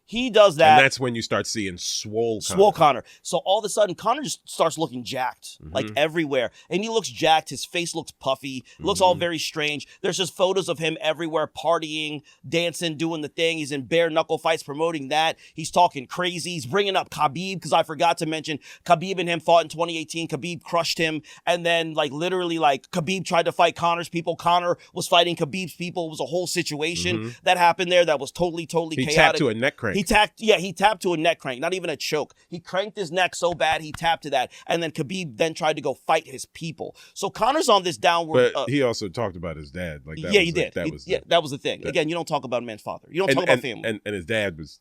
S1: he does that.
S2: And that's when you start seeing swole
S1: Conor. So all of a sudden, Conor just starts looking jacked, like everywhere. And he looks jacked. His face looks puffy. Looks all very strange. There's just photos of him everywhere, partying, dancing, doing the thing. He's in bare knuckle fights, promoting that. He's talking crazy. He's bringing up Khabib, because I forgot to mention Khabib and him fought in 2018. Khabib crushed him. And then, like, literally, like, Khabib tried to fight Conor's people. Conor was fighting Khabib's people. It was a whole situation that happened there that was totally chaotic.
S2: He tapped to a neck crank.
S1: He tapped to a neck crank, not even a choke. He cranked his neck so bad he tapped to that, and then Khabib then tried to go fight his people. So Conor's on this downward.
S2: But he also talked about his dad. Like that
S1: he did. That was the thing. Again, you don't talk about a man's father. You don't talk about family.
S2: And his dad was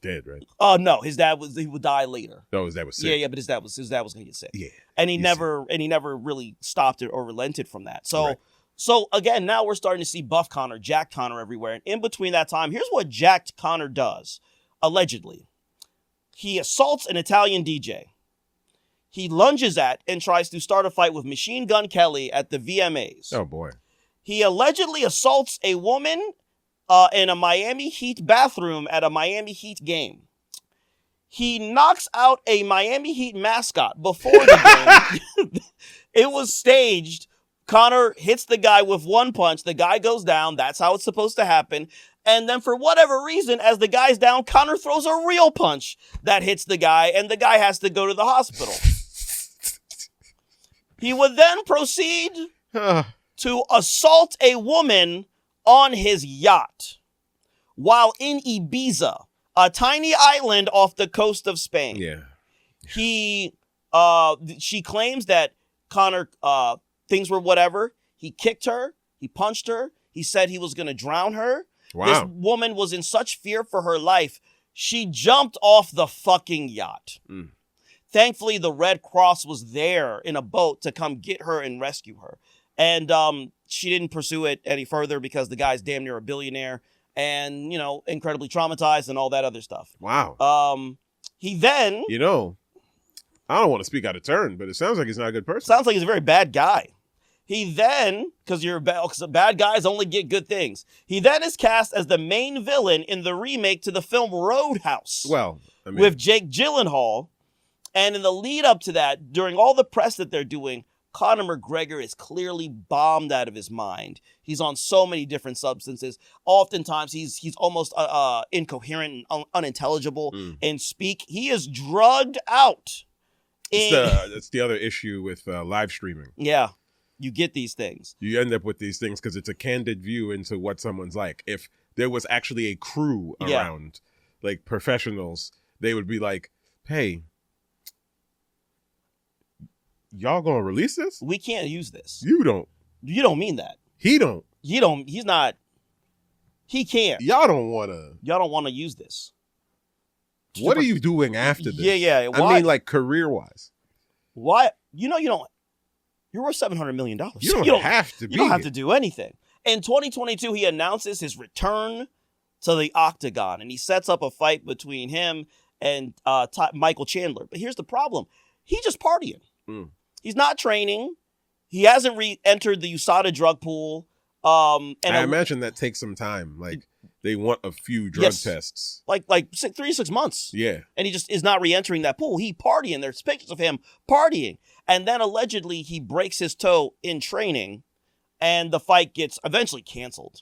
S2: dead, right?
S1: Oh no, he would die later.
S2: No, his dad was sick.
S1: Yeah, but his dad was gonna get sick.
S2: Yeah,
S1: and he never really stopped it or relented from that. So. Right. So, again, now we're starting to see buff Conor, jacked Conor everywhere. And in between that time, here's what jacked Conor does, allegedly. He assaults an Italian DJ. He lunges at and tries to start a fight with Machine Gun Kelly at the VMAs.
S2: Oh, boy.
S1: He allegedly assaults a woman in a Miami Heat bathroom at a Miami Heat game. He knocks out a Miami Heat mascot before the game. It was staged. Conor hits the guy with one punch. The guy goes down. That's how it's supposed to happen. And then for whatever reason, as the guy's down, Conor throws a real punch that hits the guy, and the guy has to go to the hospital. He would then proceed to assault a woman on his yacht while in Ibiza, a tiny island off the coast of Spain.
S2: Yeah.
S1: She claims that Conor, things were whatever. He kicked her. He punched her. He said he was going to drown her.
S2: Wow.
S1: This woman was in such fear for her life. She jumped off the fucking yacht. Thankfully, the Red Cross was there in a boat to come get her and rescue her. And she didn't pursue it any further because the guy's damn near a billionaire and, incredibly traumatized and all that other stuff.
S2: Wow.
S1: He then...
S2: I don't want to speak out of turn, but it sounds like he's not a good person.
S1: Sounds like he's a very bad guy. He then, because bad guys only get good things, he then is cast as the main villain in the remake to the film Roadhouse.
S2: Well,
S1: with Jake Gyllenhaal. And in the lead up to that, during all the press that they're doing, Conor McGregor is clearly bombed out of his mind. He's on so many different substances. Oftentimes, he's almost incoherent and unintelligible in speak. He is drugged out.
S2: That's the other issue with live streaming.
S1: Yeah, you get these things.
S2: You end up with these things because it's a candid view into what someone's like. If there was actually a crew around, like professionals, they would be like, hey, y'all gonna release this?
S1: We can't use this.
S2: You don't
S1: mean that.
S2: He don't.
S1: He's not. He can't.
S2: Y'all don't want to
S1: use this.
S2: What are you doing after this?
S1: Yeah.
S2: I mean, like career-wise.
S1: Why? You don't. You're worth $700 million.
S2: You don't have to be.
S1: You don't have to do anything. In 2022, he announces his return to the octagon, and he sets up a fight between him and Michael Chandler. But here's the problem. He's just partying. He's not training. He hasn't re-entered the USADA drug pool. And
S2: I imagine that takes some time. Like, they want a few drug tests.
S1: Like 3 to 6 months.
S2: Yeah.
S1: And he just is not re-entering that pool. He partying. There's pictures of him partying. And then allegedly he breaks his toe in training and the fight gets eventually canceled.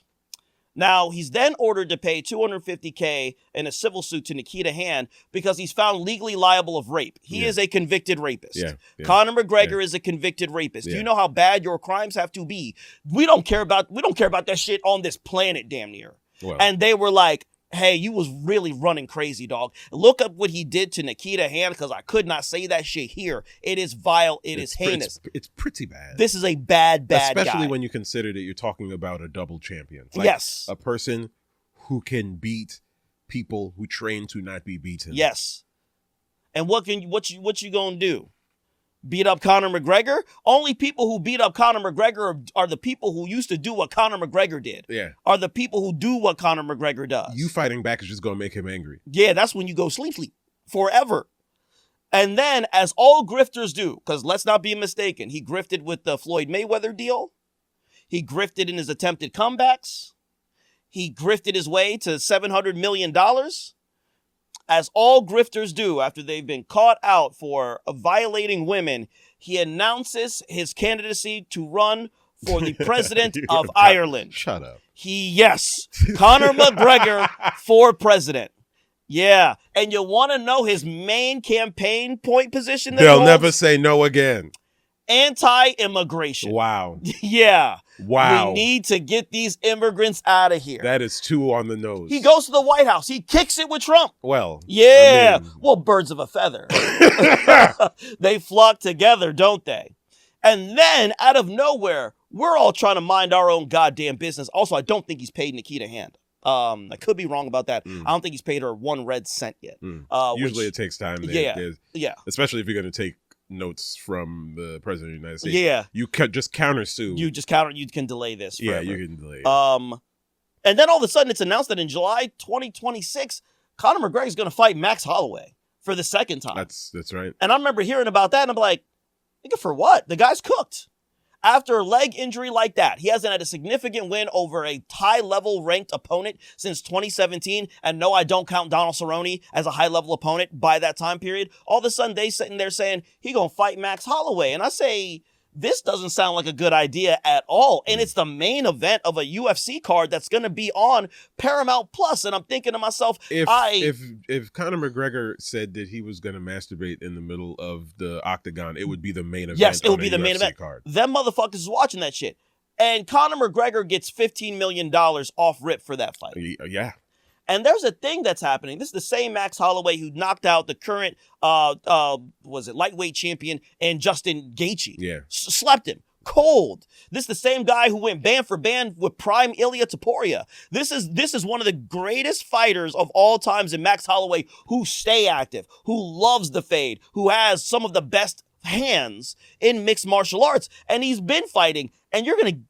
S1: Now, he's then ordered to pay $250K in a civil suit to Nikita Hand because he's found legally liable of rape. He is a convicted rapist. Conor McGregor is a convicted rapist. Do you know how bad your crimes have to be? We don't care about that shit on this planet, damn near. Well, and they were like, hey, you was really running crazy, dog. Look up what he did to Nikita Hand because I could not say that shit here. It is vile. It is heinous.
S2: It's pretty bad.
S1: This is a bad guy.
S2: Especially when you consider that you're talking about a double champion. Like a person who can beat people who train to not be beaten.
S1: Yes. And what you gonna do? Beat up Conor McGregor? Only people who beat up Conor McGregor are the people who used to do what Conor McGregor did.
S2: Yeah.
S1: Are the people who do what Conor McGregor does.
S2: You fighting back is just going to make him angry.
S1: Yeah, that's when you go sleep forever. And then, as all grifters do, because let's not be mistaken, he grifted with the Floyd Mayweather deal. He grifted in his attempted comebacks. He grifted his way to $700 million. As all grifters do after they've been caught out for violating women, he announces his candidacy to run for the president of Ireland.
S2: Shut up.
S1: Conor McGregor for president. Yeah. And you want to know his main campaign point position?
S2: They'll never say no again.
S1: Anti-immigration.
S2: Wow.
S1: Yeah.
S2: Wow.
S1: We need to get these immigrants out of here.
S2: That is too on the nose.
S1: He goes to the White House. He kicks it with Trump.
S2: Well.
S1: Yeah. Well, birds of a feather. They flock together, don't they? And then, out of nowhere, we're all trying to mind our own goddamn business. Also, I don't think he's paid Nikita Hand. I could be wrong about that. I don't think he's paid her 1 red cent yet.
S2: Usually it takes time.
S1: Yeah.
S2: Especially if you're going to take notes from the president of the United States.
S1: Yeah.
S2: You can just countersue.
S1: You can delay this forever.
S2: Yeah, you can delay it.
S1: And then all of a sudden it's announced that in July 2026, Conor McGregor is going to fight Max Holloway for the second time.
S2: That's right.
S1: And I remember hearing about that and I'm like, nigga, for what? The guy's cooked. After a leg injury like that, he hasn't had a significant win over a high-level ranked opponent since 2017. And no, I don't count Donald Cerrone as a high-level opponent by that time period. All of a sudden, they sitting there saying, he gonna fight Max Holloway. And I say, this doesn't sound like a good idea at all. And it's the main event of a UFC card that's going to be on Paramount Plus. And I'm thinking to myself,
S2: if Conor McGregor said that he was going to masturbate in the middle of the octagon, it would be the main event.
S1: Yes, it would be the main event.
S2: Card.
S1: Them motherfuckers is watching that shit. And Conor McGregor gets $15 million off rip for that fight.
S2: Yeah.
S1: And there's a thing that's happening. This is the same Max Holloway who knocked out the current, lightweight champion and Justin Gaethje.
S2: Yeah.
S1: Slept him. Cold. This is the same guy who went band for band with prime Ilia Topuria. This is one of the greatest fighters of all times in Max Holloway who stay active, who loves the fade, who has some of the best hands in mixed martial arts. And he's been fighting. And you're going to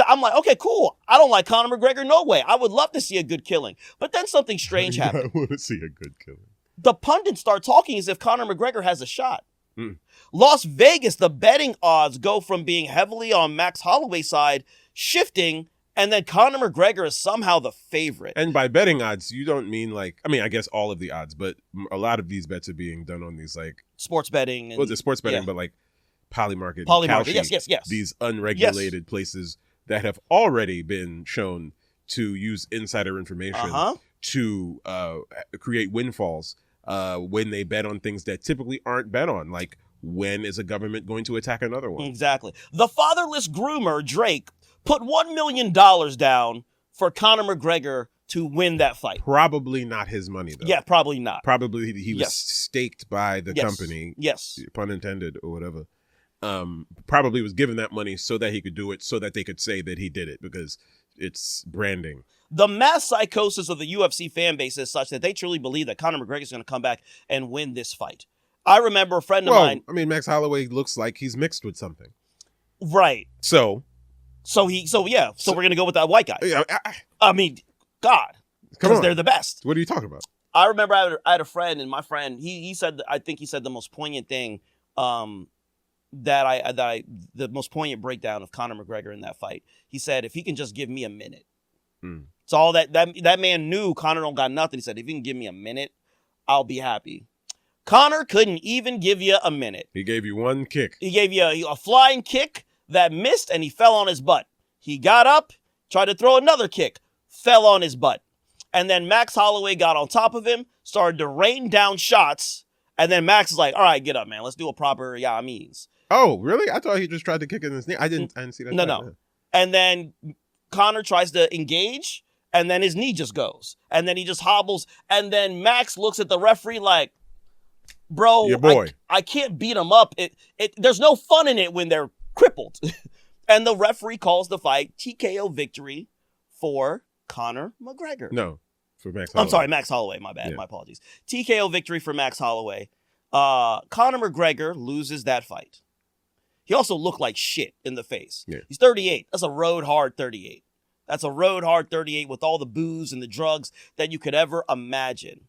S1: I'm like, okay, cool. I don't like Conor McGregor, no way. I would love to see a good killing. But then something strange happened.
S2: I want to see a good killing.
S1: The pundits start talking as if Conor McGregor has a shot. Las Vegas, the betting odds go from being heavily on Max Holloway's side, shifting, and then Conor McGregor is somehow the favorite.
S2: And by betting odds, you don't mean like, I mean, I guess all of the odds, but a lot of these bets are being done on these like
S1: sports betting. And,
S2: well, the sports betting, but like Polymarket,
S1: yes.
S2: These unregulated places that have already been shown to use insider information to create windfalls when they bet on things that typically aren't bet on, like when is a government going to attack another one?
S1: Exactly. The fatherless groomer, Drake, put $1 million down for Conor McGregor to win that fight.
S2: Probably not his money, though.
S1: Yeah, probably not.
S2: Probably he was staked by the company.
S1: Yes.
S2: Pun intended, or whatever. Probably was given that money so that he could do it, so that they could say that he did it, because it's branding.
S1: The mass psychosis of the UFC fan base is such that they truly believe that Conor McGregor is going to come back and win this fight. I remember a friend of mine.
S2: I mean, Max Holloway looks like he's mixed with something.
S1: Right.
S2: So
S1: we're going to go with that white guy. I mean, God. Because they're the best.
S2: What are you talking about?
S1: I remember I had a friend, and my friend, he said, I think he said the most poignant thing, the most poignant breakdown of Conor McGregor in that fight. He said, if he can just give me a minute. It's all that man knew Conor don't got nothing. He said, if you can give me a minute, I'll be happy. Conor couldn't even give you a minute.
S2: He gave you one kick.
S1: He gave you a flying kick that missed, and he fell on his butt. He got up, tried to throw another kick, fell on his butt. And then Max Holloway got on top of him, started to rain down shots, and then Max is like, all right, get up, man. Let's do a proper Yamis.
S2: Oh, really? I thought he just tried to kick in his knee. I didn't see that.
S1: No. And then Conor tries to engage, and then his knee just goes. And then he just hobbles, and then Max looks at the referee like, bro,
S2: your boy.
S1: I can't beat him up. There's no fun in it when they're crippled. And the referee calls the fight TKO victory for Conor McGregor.
S2: No, for Max Holloway.
S1: I'm sorry, Max Holloway. My bad. Yeah. My apologies. TKO victory for Max Holloway. Conor McGregor loses that fight. He also looked like shit in the face. Yeah. He's 38. That's a road hard 38. That's a road hard 38 with all the booze and the drugs that you could ever imagine.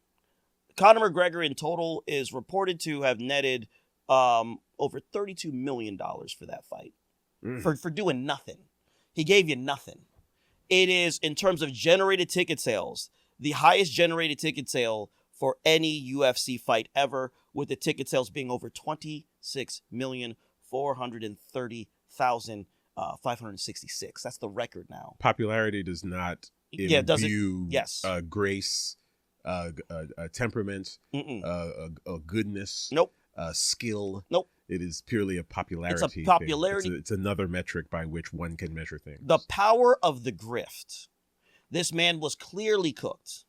S1: Conor McGregor in total is reported to have netted over $32 million for that fight. For doing nothing. He gave you nothing. It is, in terms of generated ticket sales, the highest generated ticket sale for any UFC fight ever, with the ticket sales being over 26,430,566. That's the record now.
S2: Popularity does not imbue grace, temperament, goodness, skill.
S1: Nope.
S2: It is purely a popularity.
S1: It's a popularity.
S2: It's another metric by which one can measure things.
S1: The power of the grift. This man was clearly cooked.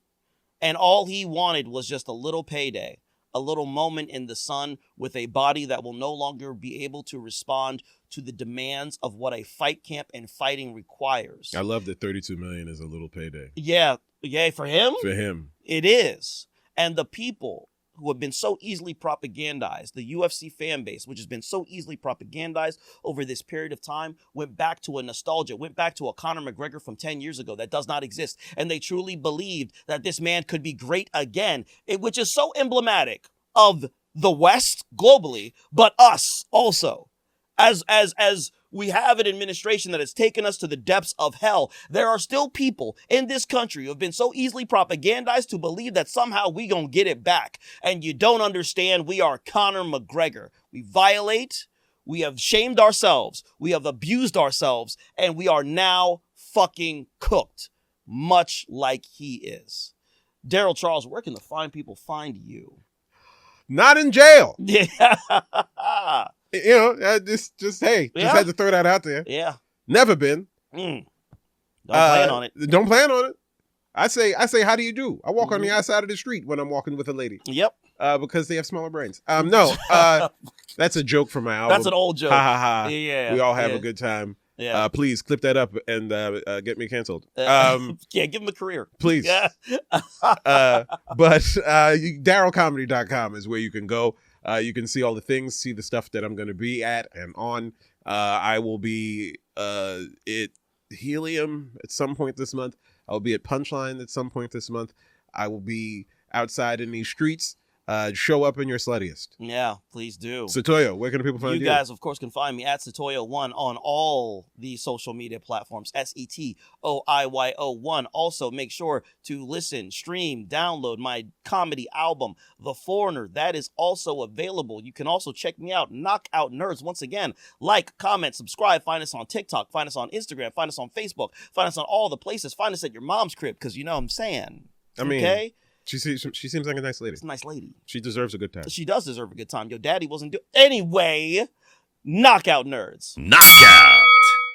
S1: And all he wanted was just a little payday, a little moment in the sun with a body that will no longer be able to respond to the demands of what a fight camp and fighting requires.
S2: I love that $32 million is a little payday.
S1: Yeah, for him?
S2: For him.
S1: It is. And the people who have been so easily propagandized, the UFC fan base, which has been so easily propagandized over this period of time, went back to a nostalgia, went back to a Conor McGregor from 10 years ago that does not exist. And they truly believed that this man could be great again, which is so emblematic of the West globally, but us also. As we have an administration that has taken us to the depths of hell, there are still people in this country who have been so easily propagandized to believe that somehow we gonna get it back. And you don't understand, we are Conor McGregor. We violate, we have shamed ourselves, we have abused ourselves, and we are now fucking cooked, much like he is. Darryl Charles, where can the fine people find you?
S2: Not in jail.
S1: Yeah.
S2: Just had to throw that out there.
S1: Yeah.
S2: Never been.
S1: Don't plan on it.
S2: Don't plan on it. I say, how do you do? I walk on the outside of the street when I'm walking with a lady.
S1: Yep.
S2: Because they have smaller brains. That's a joke from my album.
S1: That's an old joke.
S2: Ha ha ha.
S1: Yeah.
S2: We all have a good time.
S1: Yeah.
S2: Please clip that up and get me canceled.
S1: Give him a career.
S2: Please.
S1: Yeah.
S2: But DarrylComedy.com is where you can go. You can see all the things, see the stuff that I'm going to be at and on. I will be at Helium at some point this month. I'll be at Punchline at some point this month. I will be outside in these streets show up in your sluttiest.
S1: Yeah, please do.
S2: Setoiyo, where can people find you?
S1: You guys, of course, can find me at Setoiyo1 on all the social media platforms. SETOIYO1. Also, make sure to listen, stream, download my comedy album, The Foreigner. That is also available. You can also check me out, Knockout Nerds. Once again, like, comment, subscribe. Find us on TikTok. Find us on Instagram. Find us on Facebook. Find us on all the places. Find us at your mom's crib, because you know what I'm saying.
S2: I mean,
S1: okay?
S2: She seems like a nice lady.
S1: She's a nice lady.
S2: She deserves a good time.
S1: She does deserve a good time. Your daddy wasn't doing... Anyway, Knockout Nerds.
S3: Knockout.